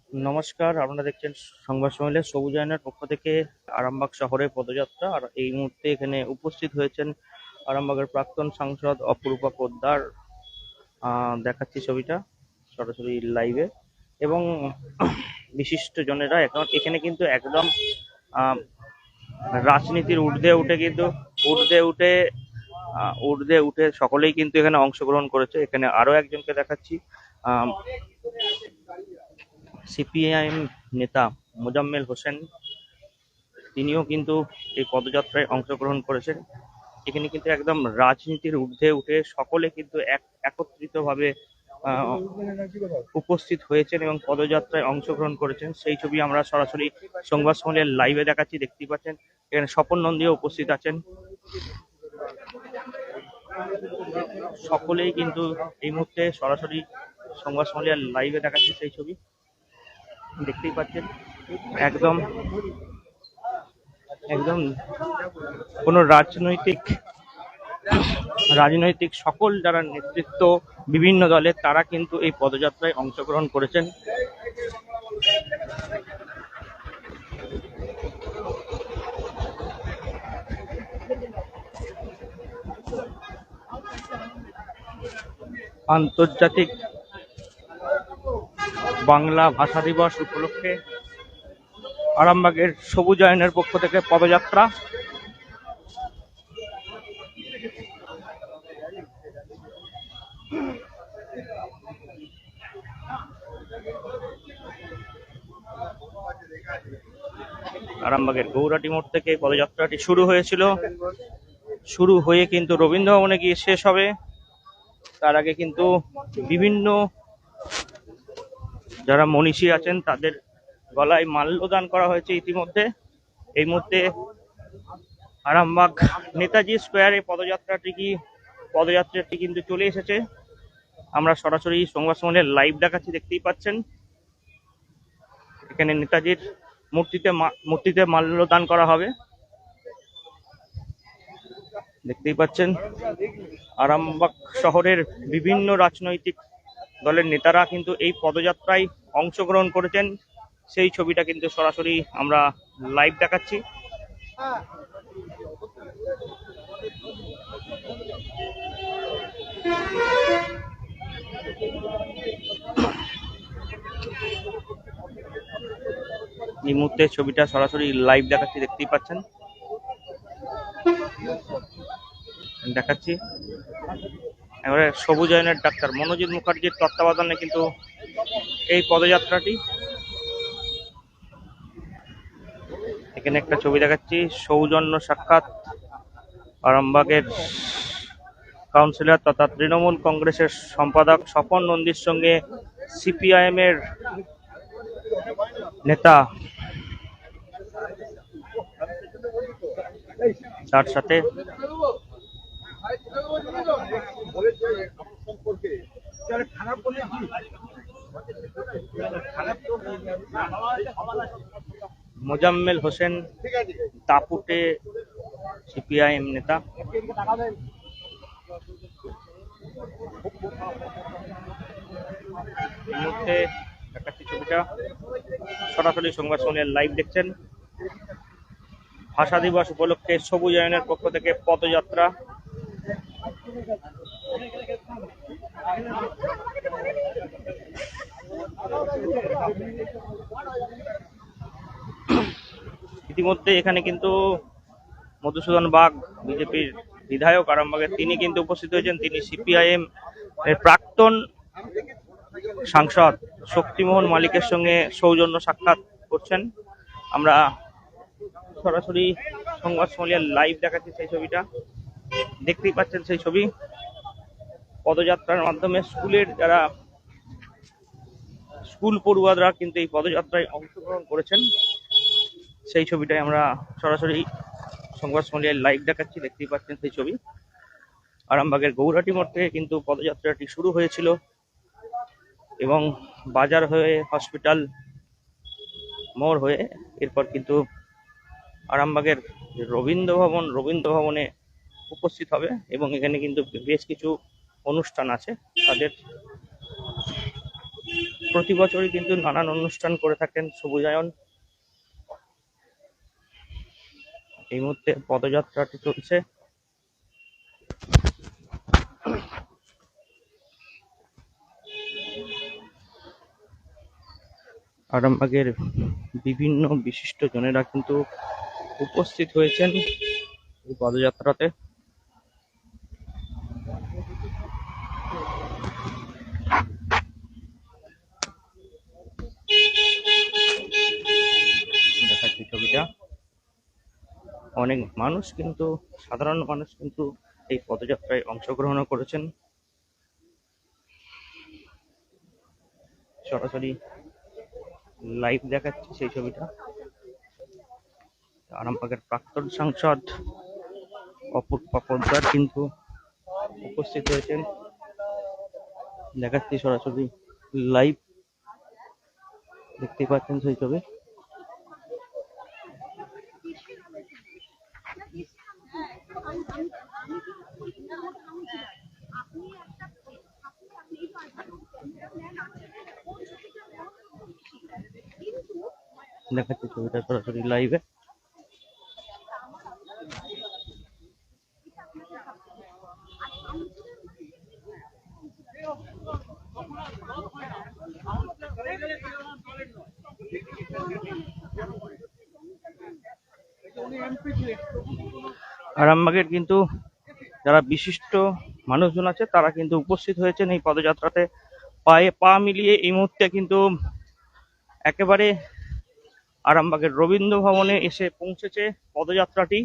নমস্কার, আপনারা দেখছেন সংবাদ সম্মেলনে সবুজায়নের পক্ষ থেকে আরামবাগ শহরে পদযাত্রা। আর এই মুহূর্তে এখানে উপস্থিত হয়েছেন আরামবাগের প্রাক্তন সাংসদ অপরূপা পোদ্দার। দেখাচ্ছি ছবিটা সরাসরি লাইভে। এবং বিশিষ্ট জনেরা এখন এখানে কিন্তু একদম আহ, রাজনীতির ঊর্ধ্বে উঠে সকলেই কিন্তু এখানে অংশগ্রহণ করেছে। এখানে আরো একজনকে দেখাচ্ছি, সিপিআইএম নেতা মোজাম্মেল হোসেন। তিনিও কিন্তু এই পদযাত্রায় অংশগ্রহণ করেছেন। এখানে কিন্তু একদম রাজনীতির ঊর্ধ্বে উঠে সকলে কিন্তু একত্রিতভাবে উপস্থিত হয়েছেন এবং পদযাত্রায় অংশগ্রহণ করেছেন। সেই ছবি আমরা সরাসরি সংবাদ সম্মেলনের লাইভে দেখাচ্ছি, দেখতেই পাচ্ছেন। এখানে স্বপন নন্দীও উপস্থিত আছেন। সকলেই কিন্তু এই মুহূর্তে সরাসরি সংবাদ সম্মেলনের লাইভে দেখাচ্ছি সেই ছবি, দেখতেই পাচ্ছেন। একদম একদম কোনো রাজনৈতিক সকল যারা নেতৃত্ব বিভিন্ন দলের, তারা কিন্তু এই পদযাত্রায় অংশগ্রহণ করেছেন। আন্তর্জাতিক বাংলা ভাষা দিবস উপলক্ষে আরামবাগের সবুজায়নের পক্ষ থেকে পদযাত্রা। আরামবাগের গৌরাটি মোড় থেকে পদযাত্রাটি শুরু হয়ে কিন্তু রবীন্দ্র ভবনে গিয়ে শেষ হবে। তার আগে কিন্তু বিভিন্ন যারা মনীষী আছেন তাদের গলায় মাল্যদান করা হয়েছে ইতিমধ্যে। এই মুহূর্তে আরামবাগ নেতাজি স্কোয়ারে পদযাত্রাটি কিন্তু চলে এসেছে। আমরা সরাসরি সংবাদ সম্মেলনের লাইভ দেখাচ্ছি, দেখতেই পাচ্ছেন। এখানে নেতাজির মূর্তিতে মাল্যদান করা হবে, দেখতেই পাচ্ছেন। আরামবাগ শহরের বিভিন্ন রাজনৈতিক দলের নেতারা কিন্তু এই পদযাত্রায় অংশগ্রহণ করেছেন। সেই ছবিটা কিন্তু সরাসরি আমরা লাইভ দেখাচ্ছি। এই মুহূর্তে ছবিটা সরাসরি লাইভ দেখাচ্ছি, দেখতেই পাচ্ছেন। এবারে সবুজায়নের ডাক্তার মনোজিৎ মুখার্জির তত্ত্বাবধানে কিন্তু এই পদযাত্রাটি। এখানে একটা ছবি দেখাচ্ছি, সৌজন্য সাক্ষাৎ আরামবাগের কাউন্সিলর তথা তৃণমূল কংগ্রেসের সম্পাদক স্বপন নন্দীর সঙ্গে সিপিআইএম এর নেতা, তার সাথে মোজাম্মেল হোসেন দাপুটে সিপিআইএম নেতা। এই মুহূর্তে দেখাচ্ছি ছবিটা সরাসরি সংবাদ সম্মেলনের লাইভ দেখছেন। ভাষা দিবস উপলক্ষে সবুজায়নের পক্ষ থেকে পদযাত্রা। ইতিমধ্যে এখানে কিন্তু মধুসূদন বাগ, বিজেপির বিধায়ক আরামবাগের, তিনি কিন্তু উপস্থিত হয়েছেন। তিনি সিপিআইএম এর প্রাক্তন সাংসদ শক্তিমোহন মালিকের সঙ্গে সৌজন্য সাক্ষাৎ করছেন। আমরা সরাসরি সংবাদ সম্মেলনের লাইভ দেখাচ্ছি সেই ছবিটা, দেখতেই পাচ্ছেন। সেই ছবি পদযাত্রার মাধ্যমে যারা স্কুল পড়ুয়ারা কিন্তু এই পদযাত্রায় অংশগ্রহণ করেছেন। সেই ছবিটাই আমরা সরাসরি সংবাদ সম্মেলনের লাইভ দেখাচ্ছি, দেখতেই পাচ্ছেন সেই ছবি। আরামবাগের গৌরাটি মোড় থেকে কিন্তু পদযাত্রাটি শুরু হয়েছিল এবং বাজার হয়ে হসপিটাল মোড় হয়ে এরপর কিন্তু আরামবাগের রবীন্দ্র ভবনে উপস্থিত হবে। এবং এখানে কিন্তু বেশ কিছু অনুষ্ঠান আছে তাদের। প্রতি বছরই কিন্তু নানান অনুষ্ঠান করে থাকেন সবুজায়ন। এই মুহূর্তে পদযাত্রাটি চলছে। আরামবাগের বিভিন্ন বিশিষ্ট জনেরা কিন্তু উপস্থিত হয়েছেন এই পদযাত্রাতে। দেখাচ্ছি ছবিটা, অনেক মানুষ কিন্তু, সাধারণ মানুষ কিন্তু এই পদযাত্রায় অংশগ্রহণ করেছেন। সরাসরি লাইভ দেখাচ্ছি সেই ছবিটা। আরামবাগের প্রাক্তন সাংসদ অপূর্বা পোদ্দার কিন্তু উপস্থিত হয়েছেন। দেখাচ্ছি সরাসরি লাইভ, দেখতে পাচ্ছেন সেই ছবি। দেখাচ্ছি ছবিটা সরাসরি লাইভে। আরামবাগের কিন্তু যারা বিশিষ্ট মানুষজন আছে তারা কিন্তু উপস্থিত হয়েছেন এই পদযাত্রাতে। পায়ে পা মিলিয়ে এই মুহূর্তে কিন্তু একেবারে আরামবাগের রবীন্দ্র ভবনে এসে পৌঁছেছে পদযাত্রাটি।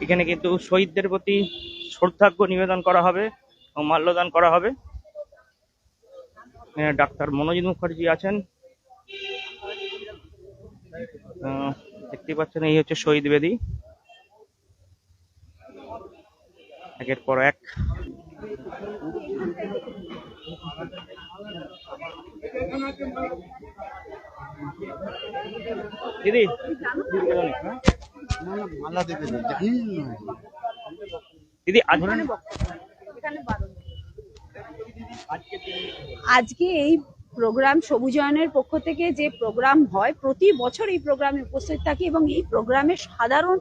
এখানে কিন্তু শহীদদের প্রতি শ্রদ্ধার্ঘ্য নিবেদন করা হবে ও মাল্যদান করা হবে। ডাক্তার মনোজিৎ মুখার্জি আছেন, দেখতে পাচ্ছেন। এই হচ্ছে শহীদ বেদী, একের পর এক। দিদি দিদি আজকে এই প্রোগ্রাম সবুজায়নের পক্ষ থেকে যে প্রোগ্রাম হয়, প্রতি বছর এই প্রোগ্রামে উপস্থিত থাকি এবং এই প্রোগ্রামে সাধারণ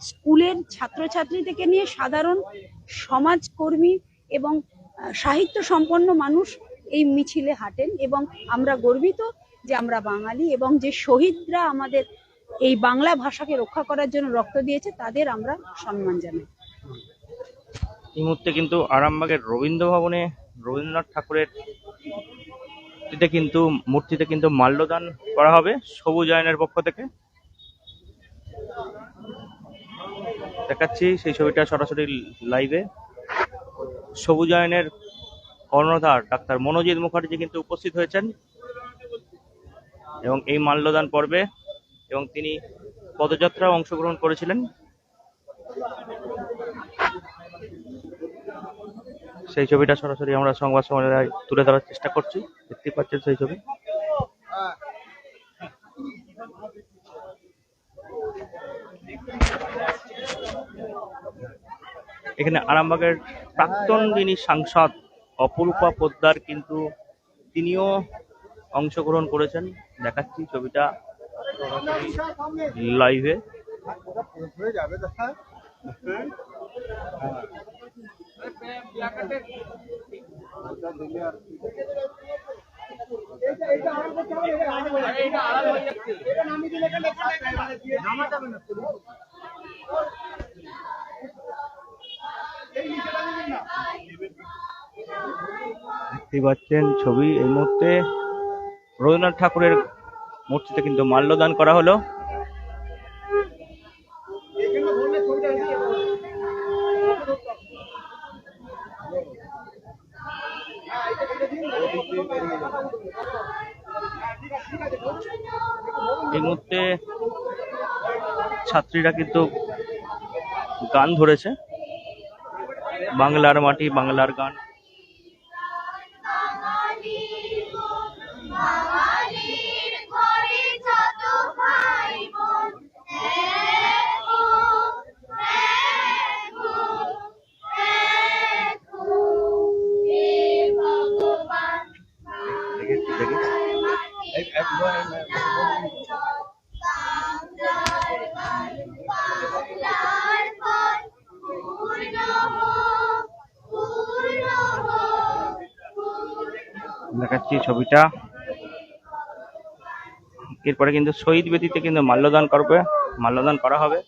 স্কুলের ছাত্রছাত্রী থেকে নিয়ে সাধারণ সমাজকর্মী এবং সাহিত্য সম্পন্ন মানুষ এই মিছিলে হাঁটেন এবং আমরা গর্বিত যে আমরা বাঙালি এবং যে শহীদরা আমাদের এই বাংলা ভাষাকে রক্ষা করার জন্য রক্ত দিয়েছে তাদের আমরা সম্মান জানাই। এই মুহূর্তে কিন্তু আরামবাগের রবীন্দ্র ভবনে রবীন্দ্রনাথ ঠাকুরের মূর্তিতে কিন্তু মাল্যদান করা হবে সবুজায়নের পক্ষ থেকে। দেখাচ্ছি সেই ছবিটা সরাসরি লাইভে। সবুজায়নের কর্ণধার ডাক্তার মনোজিৎ মুখার্জি কিন্তু উপস্থিত হয়েছেন এবং এই মাল্যদান পর্বে এবং তিনি পদযাত্রায় অংশগ্রহণ করেছিলেন। সেই ছবিটা সরাসরি আমরা সংবাদ সম্মেলনে তুলে ধরার চেষ্টা করছি, দেখতে পাচ্ছেন সেই ছবি। এখানে আরামবাগের প্রাক্তন যিনি সাংসদ অপূর্বা পোদ্দার কিন্তু তিনিও অংশগ্রহণ করেছেন। দেখাচ্ছি ছবিটা লাইভে। দেখতে পাচ্ছেন ছবি, এই মুহূর্তে রবীন্দ্রনাথ ঠাকুরের মূর্তিতে কিন্তু মাল্যদান করা হলো। এই মুহূর্তে ছাত্রীরা কিন্তু গান ধরেছে, বাংলার মাটি বাংলার গান। দেখি। দেখাচ্ছি ছবিটা। এরপরে কিন্তু শহীদ বেদিতে কিন্তু মাল্যদান করা হবে।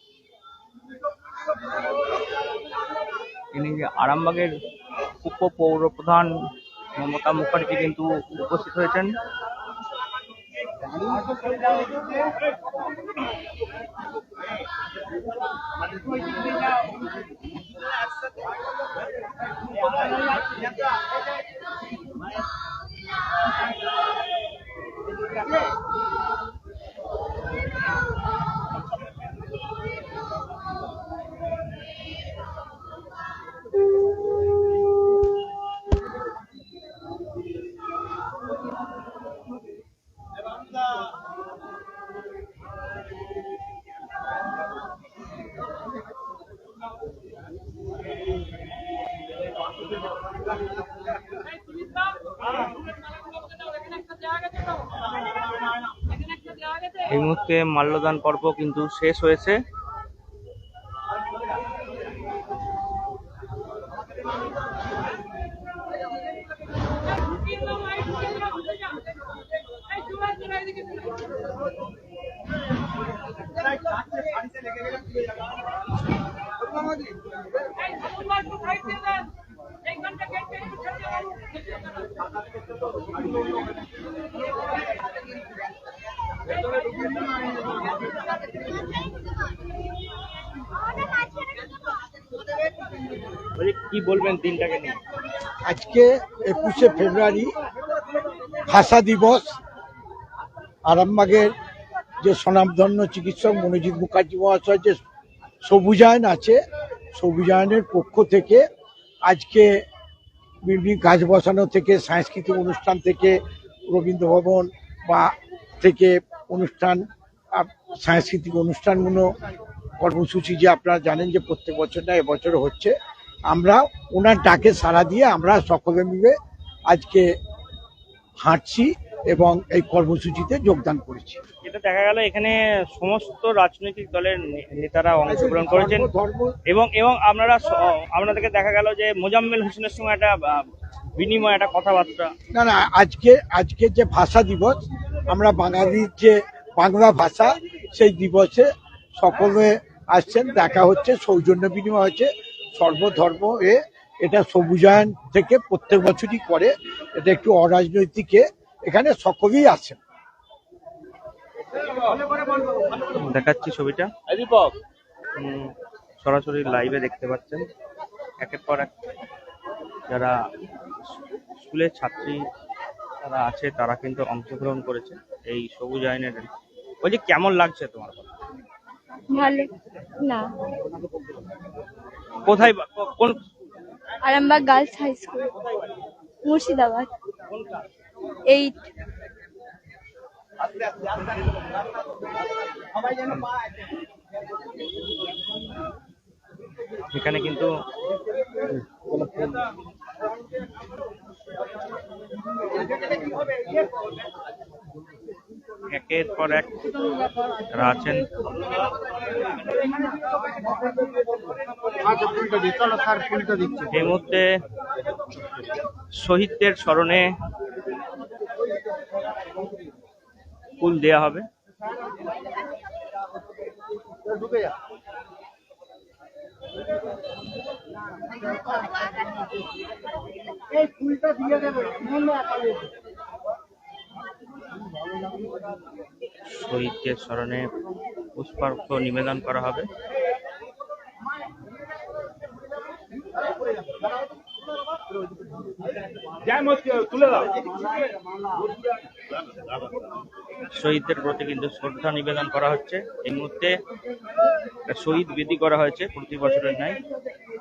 তিনি আরামবাগের উপপৌরপ্রধান মমতা মুখার্জি কিন্তু উপস্থিত হয়েছেন। এই মুহূর্তে মাল্যদান পর্ব কিন্তু শেষ হয়েছে। কি বলবেন দিনটাকে নিয়ে? আজকে 21শে ফেব্রুয়ারি ভাষা দিবস। আরামবাগের যে স্বনামধন্য চিকিৎসক মনোজিৎ মুখার্জি মহাশয় যে সবুজায়ন আছে, সবুজায়নের পক্ষ থেকে আজকে বিভিন্ন গাছ বসানো থেকে সাংস্কৃতিক অনুষ্ঠান থেকে রবীন্দ্র ভবন বা থেকে অনুষ্ঠান, সাংস্কৃতিক অনুষ্ঠানগুলো কর্মসূচি যে আপনারা জানেন যে প্রত্যেক বছর না এবছর হচ্ছে, আমরা ওনার ডাকে সাড়া দিয়ে আমরা সকলে মিলে আজকে হাঁটছি এবং এই কর্মসূচিতে যোগদান করেছি। যেটা দেখা গেল এখানে সমস্ত রাজনৈতিক দলের নেতারা অংশগ্রহণ করেছেন এবং আপনাদেরকে দেখা গেল যে মোজাম্মেল হোসেনের সঙ্গে একটা বিনিময়, একটা কথাবার্তা। না, আজকে যে ভাষা দিবস, আমরা বাঙালির যে বাংলা ভাষা সেই দিবসে সকলে আসছেন, দেখা হচ্ছে, সৌজন্য বিনিময় হচ্ছে সর্বধর্ম এটা সবুজায়ন থেকে প্রত্যেক বছরই করে, এটা একটু অরাজনৈতিক, এখানে সকলেই আছেন। দেখাচ্ছি ছবিটা, সরাসরি লাইভে দেখতে পাচ্ছেন। একের পর এক যারা স্কুলের ছাত্রী যারা আছে তারা কিন্তু অংশগ্রহণ করেছে এই সবুজায়নের। বলছি কেমন লাগছে তোমার? ভালো না। কোথায়, কোন? Arambagh girls high school, Murshidabad, 8। এখানে কিন্তু একের পর এক যারা আছেন এই মুহূর্তে শহীদদের স্মরণে ফুল দেয়া হবে। শহীদদের স্মরণে পুষ্পার্ঘ্য নিবেদন করা হবে। শহীদদের প্রতি কিন্তু শ্রদ্ধা নিবেদন করা হচ্ছে। এই মুহূর্তে শহীদ বেদি করা হয়েছে প্রতি বছরের ন্যায়,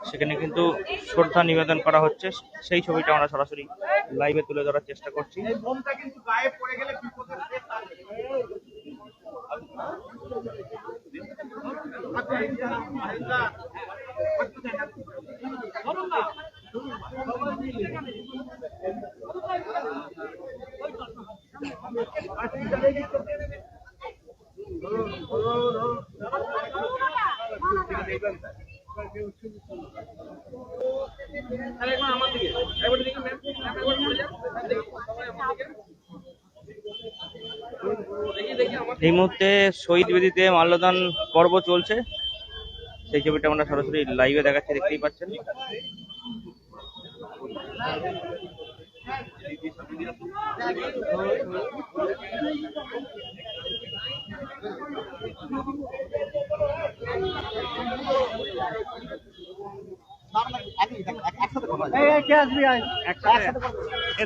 সেখানে কিন্তু শ্রদ্ধা নিবেদন করা হচ্ছে। সেই ছবিটা আমরা সরাসরি লাইভে তুলে ধরার চেষ্টা করছি। এই মুহূর্তে শহীদ বেদিতে মাল্যদান পর্ব চলছে, সেই ছবিটা আমরা সরাসরি লাইভে দেখাচ্ছি, দেখতেই পাচ্ছেন।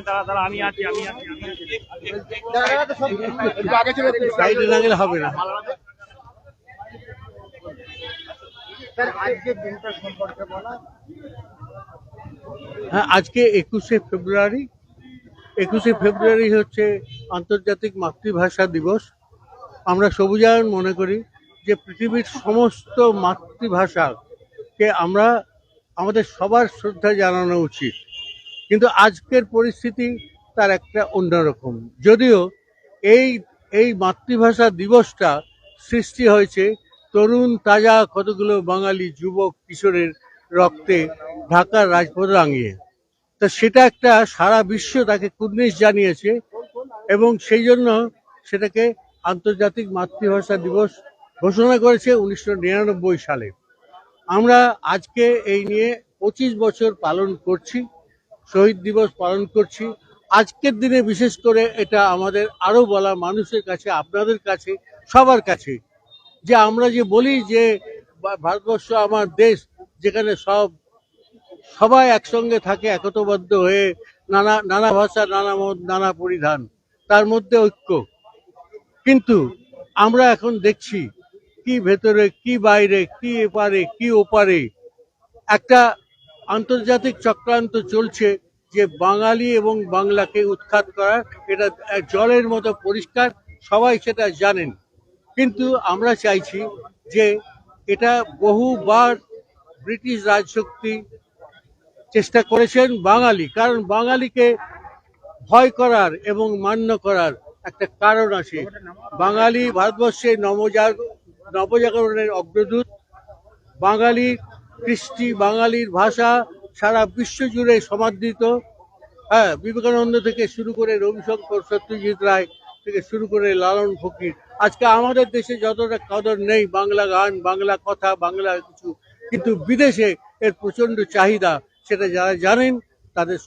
দাঁড়া, আমি আছি। সাইডে না গেলে হবে না। হ্যাঁ, আজকে 21শে ফেব্রুয়ারি। 21শে ফেব্রুয়ারি হচ্ছে আন্তর্জাতিক মাতৃভাষা দিবস। আমরা সবুজায়ন মনে করি যে পৃথিবীর সমস্ত মাতৃভাষাকে আমরা আমাদের সবার শ্রদ্ধা জানানো উচিত, কিন্তু আজকের পরিস্থিতি তার একটা অন্যরকম। যদিও এই মাতৃভাষা দিবসটা সৃষ্টি হয়েছে তরুণ তাজা কতগুলো বাঙালি যুবক কিশোরের রক্তে ঢাকার রাজপথ রাঙিয়ে, তো সেটা একটা সারা বিশ্ব তাকে কুর্নিশ জানিয়েছে এবং সেই জন্য সেটাকে আন্তর্জাতিক মাতৃভাষা দিবস ঘোষণা করেছে 1999 সালে। আমরা আজকে এই নিয়ে 25 বছর পালন করছি, শহীদ দিবস পালন করছি। আজকের দিনে বিশেষ করে এটা আমাদের আরো বলা মানুষের কাছে, আপনাদের কাছে, সবার কাছে, যে আমরা যে বলি যে ভারতবর্ষ আমার দেশ, যেখানে সবাই একসঙ্গে থাকে একতাবদ্ধ হয়ে, নানা ভাষা, নানা মত, নানা পরিধান, তার মধ্যে ঐক্য। কিন্তু আমরা এখন দেখছি কি ভেতরে, কি বাইরে, কি এপারে, কি ওপারে একটা আন্তর্জাতিক চক্রান্ত চলছে যে বাঙালি এবং বাংলাকে উৎখাত করার। এটা জলের মতো পরিষ্কার, সবাই সেটা জানেন। কিন্তু আমরা চাইছি যে এটা বহুবার ব্রিটিশ রাজশক্তি চেষ্টা করেছেন বাঙালি, কারণ বাঙালিকে ভয় করার এবং মান্য করার একটা কারণ আছে। বাঙালি ভারতবর্ষের নবজাগরণের অগ্রদূত। বাঙালির কৃষ্টি, বাঙালির ভাষা সারা বিশ্ব জুড়ে সমাদৃত। হ্যাঁ, বিবেকানন্দ থেকে শুরু করে রবিশঙ্কর, সত্যজিৎ রায় থেকে শুরু করে লালন ফকির। আজকে আমাদের দেশে যতটা কদর নেই বাংলা গান, বাংলা কথা, বাংলা কিছু, কিন্তু বিদেশে এর প্রচন্ড চাহিদা। সেটা যারা জানেন তাদের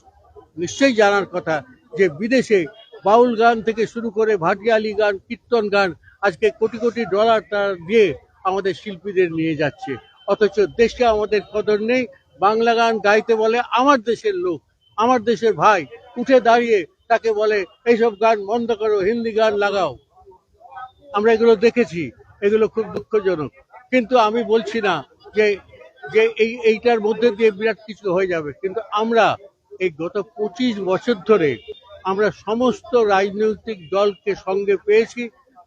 নিশ্চয়ই জানার কথা যে বিদেশে বাউল গান থেকে শুরু করে ভাটিয়ালি গান, কীর্তন গান আজকে কোটি কোটি ডলার তারা দিয়ে আমাদের শিল্পীদের নিয়ে যাচ্ছে, অথচ দেশে আমাদের কদর নেই। বাংলা গান গাইতে বলে আমার দেশের লোক, আমার দেশের ভাই, উঠে দাঁড়িয়ে তাকে বলে এইসব গান বন্ধ করো, হিন্দি গান লাগাও। আমরা এগুলো দেখেছি, এগুলো খুব দুঃখজনক। কিন্তু আমি বলছি না যে এইটার মধ্যে দিয়ে বিরাট কিছু হয়ে যাবে, কিন্তু আমরা এই গত 25 বছর ধরে আমরা সমস্ত রাজনৈতিক দলকে সঙ্গে পেয়েছি,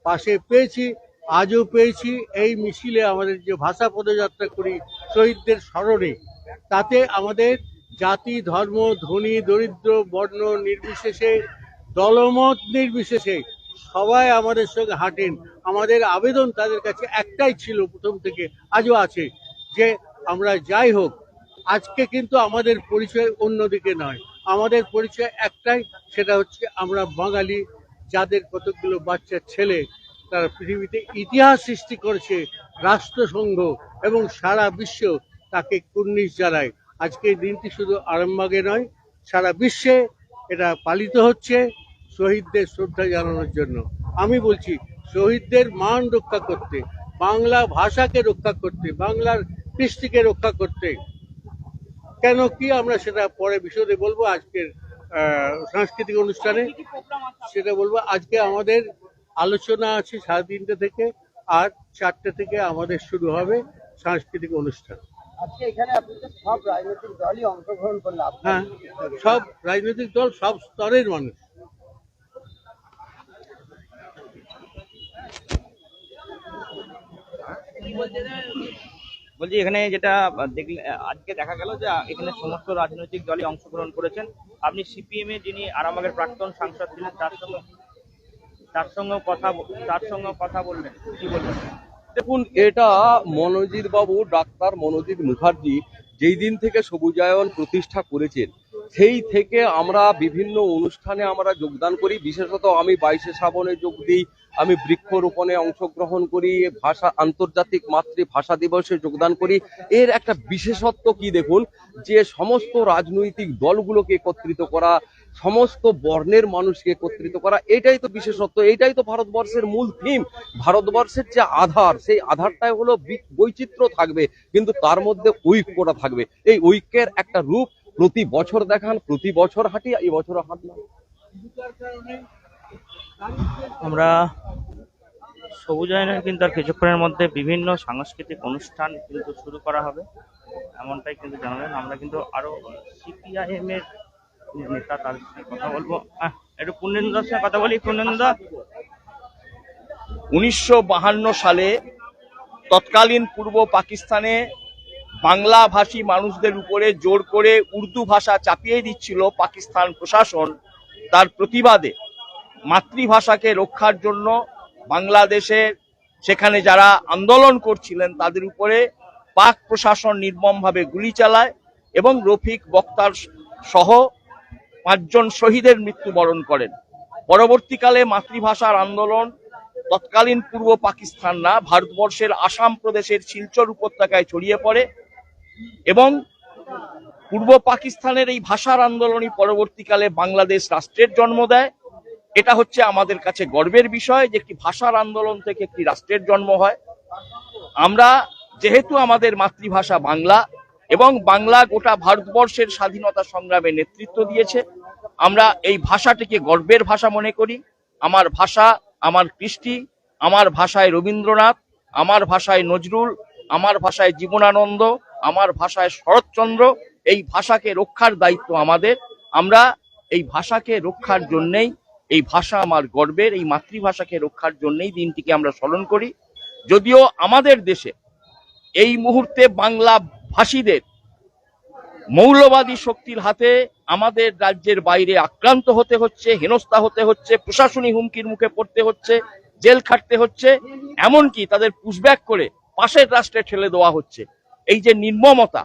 পাশে পেয়েছি, আজও পেয়েছি। এই মিছিলে আমাদের যে ভাষা পদযাত্রা করি শহীদদের স্মরণে, তাতে আমাদের জাতি, ধর্ম, ধনী দরিদ্র, বর্ণ নির্বিশেষে, দলমত নির্বিশেষে সবাই আমাদের সঙ্গে হাঁটেন। আমাদের আবেদন তাদের কাছে একটাই ছিল প্রথম থেকে, আজও আছে, যে আমরা যাই হোক, আজকে কিন্তু আমাদের পরিচয় অন্যদিকে নয়, আমাদের পরিচয় একটাই, সেটা হচ্ছে আমরা বাঙালি, যাদের কতগুলো বাচ্চা ছেলে তারা পৃথিবীতে ইতিহাস সৃষ্টি করেছে, রাষ্ট্রসংঘ এবং সারা বিশ্ব তাকে কুর্নিশ জানায়। আজকে এই দিনটি শুধু আরামবাগে নয়, সারা বিশ্বে এটা পালিত হচ্ছে শহীদদের শ্রদ্ধা জানানোর জন্য। আমি বলছি শহীদদের মান রক্ষা করতে, বাংলা ভাষাকে রক্ষা করতে, বাংলার কৃষ্টিকে রক্ষা করতে। কেন কি আমরা সেটা পরে বিশদে বলবো, আজকের সাংস্কৃতিক অনুষ্ঠানে সেটা বলবো। আজকে আমাদের আলোচনা আছে 3:30 থেকে, আর 4টে থেকে আমাদের শুরু হবে সাংস্কৃতিক অনুষ্ঠান। আজকে এখানে আপনাদের সব রাজনৈতিক দলই অংশগ্রহণ করলো। হ্যাঁ, সব রাজনৈতিক দল, সব স্তরের মানুষ। বলছি এখানে যেটা দেখলে আজকে দেখা গেল যে এখানে সমস্ত রাজনৈতিক দলই অংশগ্রহণ করেছেন। আপনি সিপিএম এ যিনি আরামবাগের প্রাক্তন সাংসদ ছিলেন, তার সঙ্গে তার সঙ্গে কথা বললেন, কি বলবেন? দেখুন, এটা মনোজিৎ বাবু, ডাক্তার মনোজিৎ মুখার্জি যেই দিন থেকে সবুজায়ন প্রতিষ্ঠা করেছেন সেই থেকে আমরা বিভিন্ন অনুষ্ঠানে আমরা যোগদান করি। বিশেষত আমি 22শে শ্রাবণে যোগ দিই, আমি বৃক্ষরোপণে অংশগ্রহণ করি, আন্তর্জাতিক মাতৃভাষা দিবসে যোগদান করি। এর একটা বিশেষত্ব কি দেখুন, যে সমস্ত রাজনৈতিক দলগুলোকে একত্রিত করা, সমস্ত বর্ণের মানুষকে একত্রিত করা, এটাই তো বিশেষত্ব, এটাই তো ভারতবর্ষের মূল থিম। ভারতবর্ষের যে আধার, সেই আধারটাই হলো বৈচিত্র্য থাকবে, কিন্তু তার মধ্যে ঐক্যটা থাকবে। এই ঐক্যের একটা রূপ প্রতি বছর দেখান, প্রতি বছর হাঁটি, এই বছরও হাঁটলাম। আমরা সবুজায়নের কিন্তু আর কিছুক্ষণের মধ্যে বিভিন্ন সাংস্কৃতিক অনুষ্ঠান কিন্তু শুরু করা হবে, এমনটাই কিন্তু জানালেন। আমরা কিন্তু আরো সিপিআইএম এর নেতা, তার সাথে কথা বলবো। একটু পূর্ণেন্দুদার সাথে কথা বলি। পূর্ণেন্দুদা, 1952 সালে তৎকালীন পূর্ব পাকিস্তানে বাংলাভাষী মানুষদের উপরে জোর করে উর্দু ভাষা চাপিয়ে দিচ্ছিল পাকিস্তান প্রশাসন। তার প্রতিবাদে মাতৃভাষাকে রক্ষার জন্য বাংলাদেশে সেখানে যারা আন্দোলন করছিলেন তাদের উপরে পাক প্রশাসন নির্মমভাবে গুলি চালায় এবং রফিক বক্তার সহ 5 জন শহীদের মৃত্যুবরণ করেন। পরবর্তীকালে মাতৃভাষার আন্দোলন তৎকালীন পূর্ব পাকিস্তান না, ভারতবর্ষের আসাম প্রদেশের শিলচর উপত্যকায় ছড়িয়ে পড়ে এবং পূর্ব পাকিস্তানের এই ভাষার আন্দোলনই পরবর্তীকালে বাংলাদেশ রাষ্ট্রের জন্ম দেয়। এটা হচ্ছে আমাদের কাছে গর্বের বিষয় যে একটি ভাষার আন্দোলন থেকে একটি রাষ্ট্রের জন্ম হয়। আমরা যেহেতু আমাদের মাতৃভাষা বাংলা এবং বাংলা গোটা ভারতবর্ষের স্বাধীনতা সংগ্রামে নেতৃত্ব দিয়েছে, আমরা এই ভাষাটিকে গর্বের ভাষা মনে করি। আমার ভাষা আমার কৃষ্টি, আমার ভাষায় রবীন্দ্রনাথ, আমার ভাষায় নজরুল, আমার ভাষায় জীবনানন্দ, আমার ভাষায় শরৎচন্দ্র। এই ভাষাকে রক্ষার দায়িত্ব আমাদের। আমরা এই ভাষাকে রক্ষার জন্যেই, এই ভাষা আমার গর্বের, এই মাতৃভাষাকে রক্ষার জন্যই দিনটিকে আমরা স্মরণ করি। যদিও আমাদের দেশে এই মুহূর্তে বাংলা ভাষীদের মৌলবাদী শক্তির হাতে আমাদের রাজ্যের বাইরে আক্রান্ত হতে হচ্ছে, হেনস্থা হতে হচ্ছে, প্রশাসনিক হুমকির মুখে পড়তে হচ্ছে, জেল খাটতে হচ্ছে, এমনকি তাদের পুশব্যাক করে পাশের রাষ্ট্রে ঠেলে দেওয়া হচ্ছে। এই যে নির্মমতা,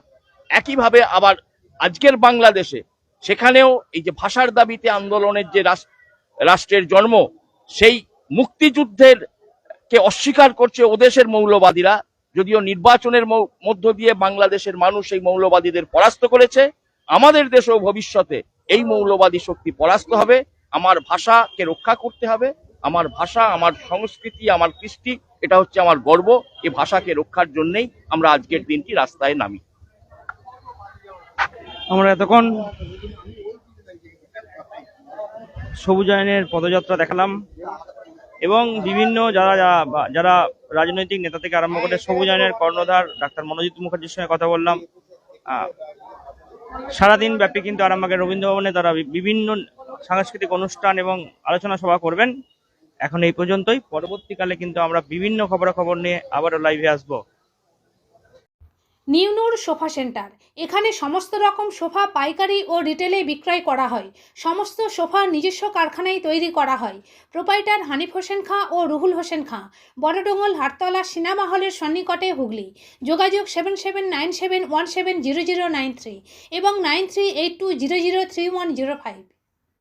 একইভাবে আবার আজকের বাংলাদেশে সেখানেও এই যে ভাষার দাবিতে আন্দোলনের যে রাষ্ট্রের জন্ম, সেই মুক্তিযুদ্ধের কে অস্বীকার করছে ওদেশের মৌলবাদীরা। যদিও নির্বাচনের মধ্য দিয়ে বাংলাদেশের মানুষ এই মৌলবাদীদের পরাস্ত করেছে, আমাদের দেশেও ভবিষ্যতে এই মৌলবাদী শক্তি পরাস্ত হবে। আমার ভাষাকে রক্ষা করতে হবে। আমার ভাষা, আমার সংস্কৃতি, আমার কৃষ্টি, এটা হচ্ছে আমার গর্ব। এই ভাষাকে রক্ষার জন্যই আমরা আজকের দিনটি রাস্তায় নামি। আমরা এতক্ষণ সবুজায়নের পদযাত্রা দেখালাম এবং বিভিন্ন যারা রাজনৈতিক নেতা থেকে আরম্ভ করে সবুজায়নের কর্ণধার ডাক্তার মনোজিৎ মুখার্জির সঙ্গে কথা বললাম। সারাদিন ব্যাপী কিন্তু আরামবাগের রবীন্দ্র ভবনে তারা বিভিন্ন সাংস্কৃতিক অনুষ্ঠান এবং আলোচনা সভা করবেন। এখন এই পর্যন্তই। পরবর্তীকালে কিন্তু আমরা বিভিন্ন খবরাখবর নিয়ে আবারও লাইভে আসবো। নিউ নূর সোফা সেন্টার, এখানে সমস্ত রকম সোফা পাইকারি ও রিটেলে বিক্রয় করা হয়। সমস্ত সোফা নিজস্ব কারখানায় তৈরি করা হয়। প্রোপাইটার হানিফ হোসেন খাঁ ও রুহুল হোসেন খাঁ, বড়ডোঙ্গল হাটতলা সিনেমা হলের সন্নিকটে, হুগলি। যোগাযোগ 7797170093 এবং 9382003105।